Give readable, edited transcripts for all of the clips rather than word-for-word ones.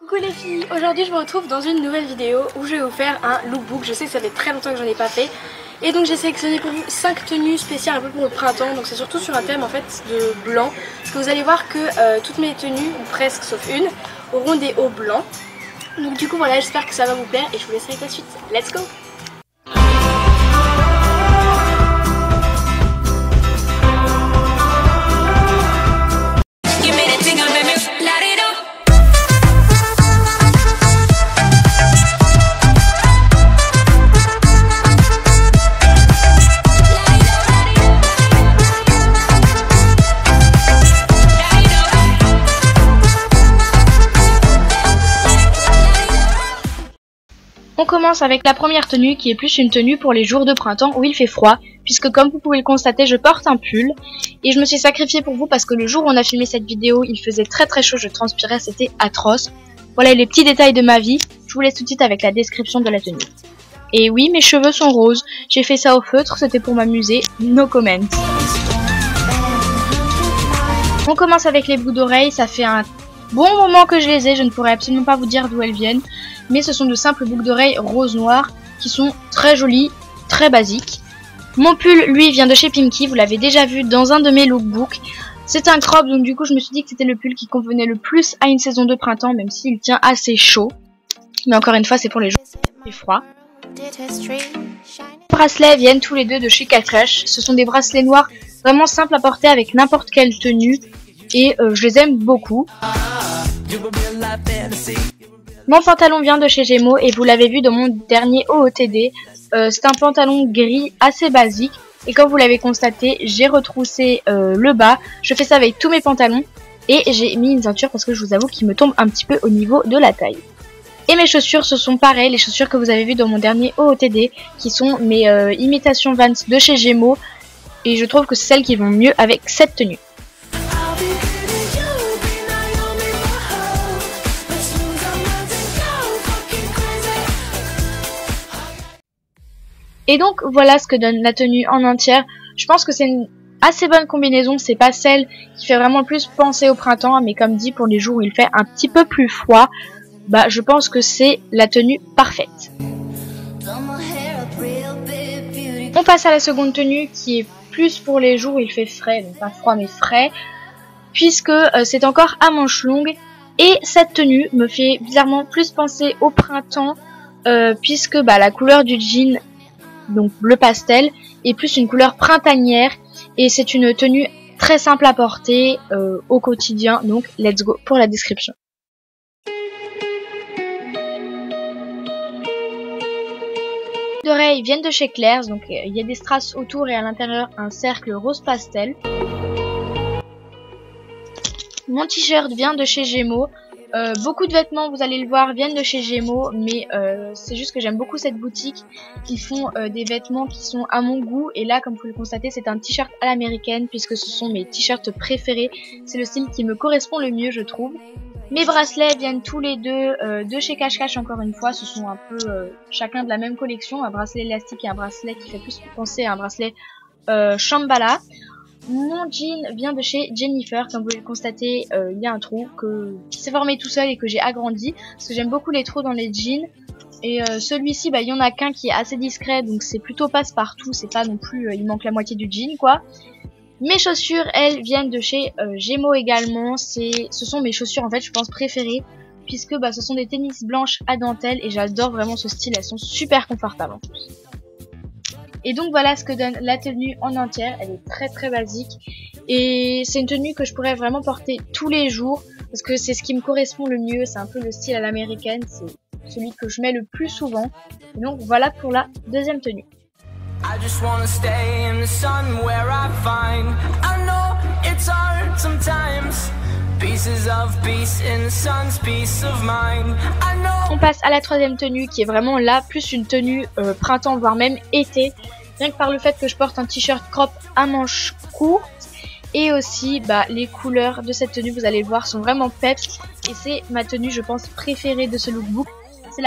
Coucou les filles, aujourd'hui je vous retrouve dans une nouvelle vidéo où je vais vous faire un lookbook. Je sais que ça fait très longtemps que j'en ai pas fait et donc j'ai sélectionné pour vous 5 tenues spéciales un peu pour le printemps. Donc c'est surtout sur un thème en fait de blanc, parce que vous allez voir que toutes mes tenues, ou presque sauf une, auront des hauts blancs. Donc du coup voilà, j'espère que ça va vous plaire et je vous laisse avec la suite. Let's go! On commence avec la première tenue qui est plus une tenue pour les jours de printemps où il fait froid, puisque comme vous pouvez le constater je porte un pull et je me suis sacrifiée pour vous parce que le jour où on a filmé cette vidéo il faisait très chaud, je transpirais, c'était atroce. Voilà les petits détails de ma vie, je vous laisse tout de suite avec la description de la tenue. Et oui, mes cheveux sont roses, j'ai fait ça au feutre, c'était pour m'amuser, no comment. On commence avec les boucles d'oreilles, ça fait un bon moment que je les ai, je ne pourrais absolument pas vous dire d'où elles viennent. Mais ce sont de simples boucles d'oreilles rose-noir qui sont très jolies, très basiques. Mon pull, lui, vient de chez Pimkie, vous l'avez déjà vu dans un de mes lookbooks. C'est un crop, donc du coup je me suis dit que c'était le pull qui convenait le plus à une saison de printemps, même s'il tient assez chaud. Mais encore une fois, c'est pour les jours et froid. Les bracelets viennent tous les deux de chez Catresh. Ce sont des bracelets noirs vraiment simples à porter avec n'importe quelle tenue. Et je les aime beaucoup. Mon pantalon vient de chez Gémeaux et vous l'avez vu dans mon dernier OOTD. C'est un pantalon gris assez basique. Et comme vous l'avez constaté, j'ai retroussé le bas. Je fais ça avec tous mes pantalons. Et j'ai mis une ceinture parce que je vous avoue qu'il me tombe un petit peu au niveau de la taille. Et mes chaussures, ce sont pareil, les chaussures que vous avez vues dans mon dernier OOTD. Qui sont mes imitations Vans de chez Gémeaux. Et je trouve que c'est celles qui vont mieux avec cette tenue. Et donc voilà ce que donne la tenue en entière. Je pense que c'est une assez bonne combinaison. C'est pas celle qui fait vraiment plus penser au printemps, mais comme dit pour les jours où il fait un petit peu plus froid, bah je pense que c'est la tenue parfaite. On passe à la seconde tenue qui est plus pour les jours où il fait frais, donc pas froid mais frais, puisque c'est encore à manches longues. Et cette tenue me fait bizarrement plus penser au printemps, puisque bah la couleur du jean, donc bleu pastel, est plus une couleur printanière et c'est une tenue très simple à porter au quotidien, donc let's go pour la description. Les oreilles viennent de chez Claire's, donc il y a des strass autour et à l'intérieur un cercle rose pastel. Mon t-shirt vient de chez Gémeaux. Beaucoup de vêtements, vous allez le voir, viennent de chez Gémeaux, mais c'est juste que j'aime beaucoup cette boutique. Ils font des vêtements qui sont à mon goût, et là, comme vous le constatez, c'est un t-shirt à l'américaine, puisque ce sont mes t-shirts préférés. C'est le style qui me correspond le mieux, je trouve. Mes bracelets viennent tous les deux de chez Cash Cash, encore une fois. Ce sont un peu chacun de la même collection, un bracelet élastique et un bracelet qui fait plus penser à un bracelet Shambhala. Mon jean vient de chez Jennifer, comme vous pouvez le constater, il y a un trou qui s'est formé tout seul et que j'ai agrandi, parce que j'aime beaucoup les trous dans les jeans. Et celui-ci, bah, il y en a qu'un qui est assez discret, donc c'est plutôt passe-partout, c'est pas non plus, il manque la moitié du jean quoi. Mes chaussures, elles, viennent de chez Gémeaux également, ce sont mes chaussures en fait, je pense préférées, puisque bah, ce sont des tennis blanches à dentelle et j'adore vraiment ce style, elles sont super confortables en plus. Et donc voilà ce que donne la tenue en entière, elle est très basique et c'est une tenue que je pourrais vraiment porter tous les jours parce que c'est ce qui me correspond le mieux, c'est un peu le style à l'américaine, c'est celui que je mets le plus souvent. Et donc voilà pour la deuxième tenue. On passe à la troisième tenue qui est vraiment là, plus une tenue printemps voire même été. Rien que par le fait que je porte un t-shirt crop à manches courtes. Et aussi bah, les couleurs de cette tenue, vous allez le voir, sont vraiment peps. Et c'est ma tenue je pense préférée de ce lookbook. C'est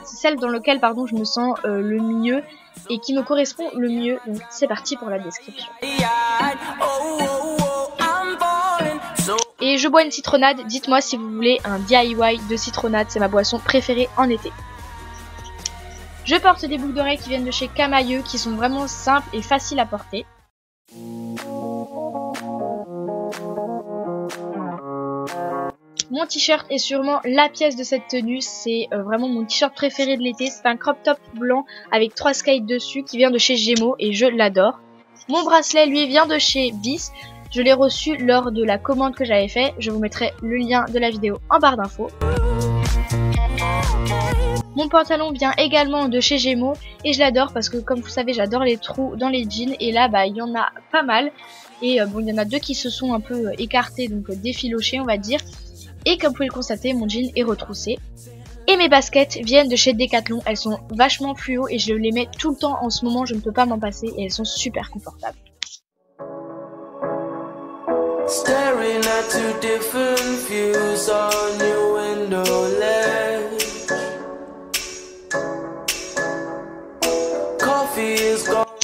celle dans laquelle je me sens le mieux et qui me correspond le mieux. Donc c'est parti pour la description. Et je bois une citronnade. Dites-moi si vous voulez un DIY de citronnade, c'est ma boisson préférée en été. Je porte des boucles d'oreilles qui viennent de chez Camailleux, qui sont vraiment simples et faciles à porter. Mon t-shirt est sûrement la pièce de cette tenue, c'est vraiment mon t-shirt préféré de l'été. C'est un crop top blanc avec 3 skates dessus qui vient de chez Gémeaux et je l'adore. Mon bracelet, lui, vient de chez Bis. Je l'ai reçu lors de la commande que j'avais fait. Je vous mettrai le lien de la vidéo en barre d'infos. Mon pantalon vient également de chez Gémeaux et je l'adore parce que, comme vous savez, j'adore les trous dans les jeans. Et là, il y en a pas mal. Et bon, il y en a 2 qui se sont un peu écartés, donc défilochés, on va dire. Et comme vous pouvez le constater, mon jean est retroussé. Et mes baskets viennent de chez Decathlon. Elles sont vachement fluo et je les mets tout le temps en ce moment. Je ne peux pas m'en passer et elles sont super confortables.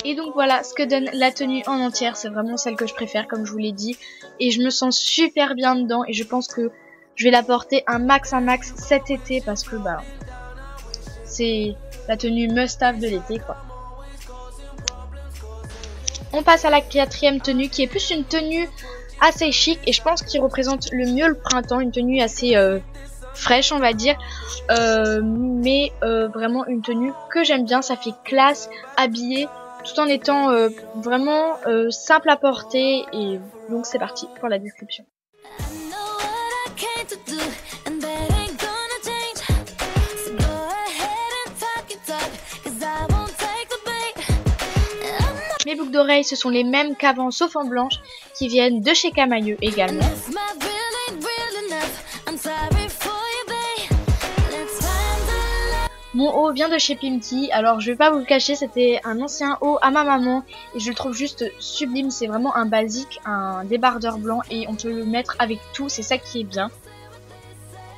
Et donc voilà ce que donne la tenue en entière. C'est vraiment celle que je préfère, comme je vous l'ai dit. Et je me sens super bien dedans et je pense que je vais la porter un max cet été parce que c'est la tenue must-have de l'été, quoi. On passe à la 4e tenue qui est plus une tenue assez chic et je pense qu'il représente le mieux le printemps. Une tenue assez fraîche, on va dire, mais vraiment une tenue que j'aime bien. Ça fait classe, habillée, tout en étant vraiment simple à porter. Et donc c'est parti pour la description. Mes boucles d'oreilles, ce sont les mêmes qu'avant, sauf en blanche, qui viennent de chez Camailleux également. Mon haut vient de chez Pimki. Alors je vais pas vous le cacher, c'était un ancien haut à ma maman et je le trouve juste sublime. C'est vraiment un basique, un débardeur blanc et on peut le mettre avec tout, c'est ça qui est bien.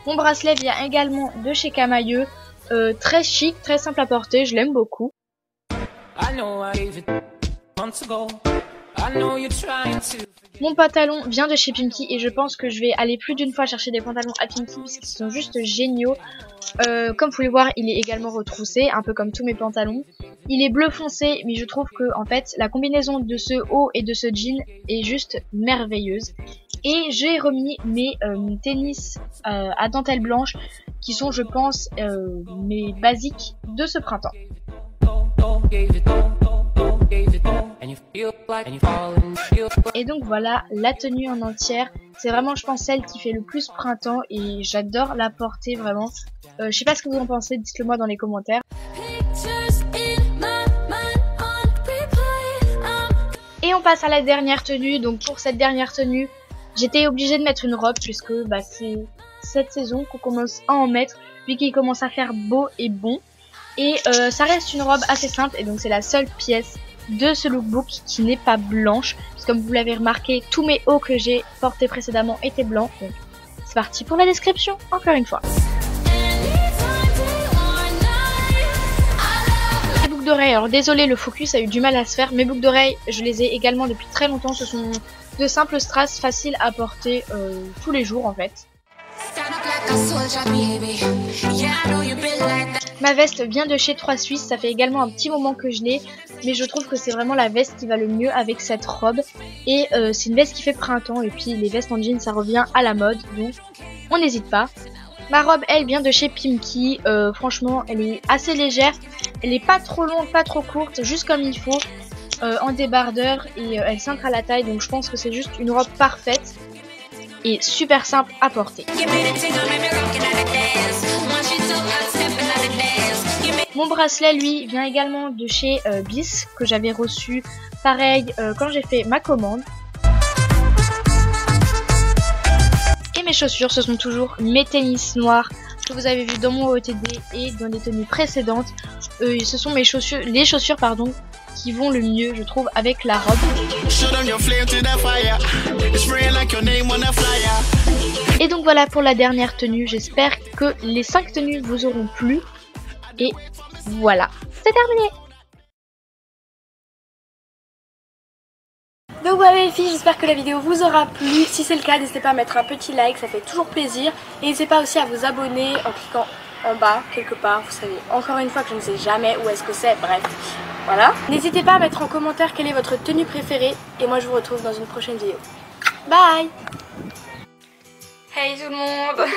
Mon bracelet vient également de chez Camailleux, très chic, très simple à porter, je l'aime beaucoup. Mon pantalon vient de chez Pimki et je pense que je vais aller plus d'une fois chercher des pantalons à Pimki puisqu'ils sont juste géniaux. Comme vous pouvez voir, il est également retroussé, un peu comme tous mes pantalons. Il est bleu foncé, mais je trouve que en fait la combinaison de ce haut et de ce jean est juste merveilleuse. Et j'ai remis mes tennis à dentelle blanche qui sont, je pense, mes basiques de ce printemps. Et donc voilà la tenue en entière. C'est vraiment, je pense, celle qui fait le plus printemps et j'adore la porter vraiment. Je sais pas ce que vous en pensez, dites-le moi dans les commentaires. Et on passe à la dernière tenue. Donc pour cette dernière tenue, j'étais obligée de mettre une robe puisque c'est cette saison qu'on commence à en mettre puis qu'il commence à faire beau et bon. Et ça reste une robe assez simple et donc c'est la seule pièce de ce lookbook qui n'est pas blanche. Parce que comme vous l'avez remarqué, tous mes hauts que j'ai portés précédemment étaient blancs. Donc c'est parti pour la description, encore une fois. Les boucles d'oreilles, alors désolé, le focus a eu du mal à se faire. Mes boucles d'oreilles, je les ai également depuis très longtemps. Ce sont de simples strass faciles à porter tous les jours en fait. Ma veste vient de chez 3 Suisses, ça fait également un petit moment que je l'ai, mais je trouve que c'est vraiment la veste qui va le mieux avec cette robe. Et c'est une veste qui fait printemps, et puis les vestes en jean ça revient à la mode, donc on n'hésite pas. Ma robe, elle, vient de chez Pimki, franchement elle est assez légère, elle est pas trop longue, pas trop courte, juste comme il faut, en débardeur, et elle cintre à la taille, donc je pense que c'est juste une robe parfaite. Et super simple à porter. Mon bracelet, lui, vient également de chez Bis, que j'avais reçu pareil quand j'ai fait ma commande. Et mes chaussures, ce sont toujours mes tennis noirs que vous avez vu dans mon OOTD et dans les tenues précédentes. Ce sont mes chaussures, les chaussures qui vont le mieux, je trouve, avec la robe. Et donc voilà pour la dernière tenue. J'espère que les 5 tenues vous auront plu. Et voilà, c'est terminé. Donc voilà les filles, j'espère que la vidéo vous aura plu. Si c'est le cas, n'hésitez pas à mettre un petit like, ça fait toujours plaisir. Et n'hésitez pas aussi à vous abonner en cliquant en bas, quelque part, vous savez. Encore une fois que je ne sais jamais où est-ce que c'est, bref. Voilà. N'hésitez pas à mettre en commentaire quelle est votre tenue préférée. Et moi je vous retrouve dans une prochaine vidéo. Bye. Hey tout le monde.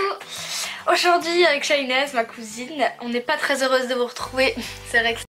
Aujourd'hui avec Shainez, ma cousine, on n'est pas très heureuse de vous retrouver. C'est vrai que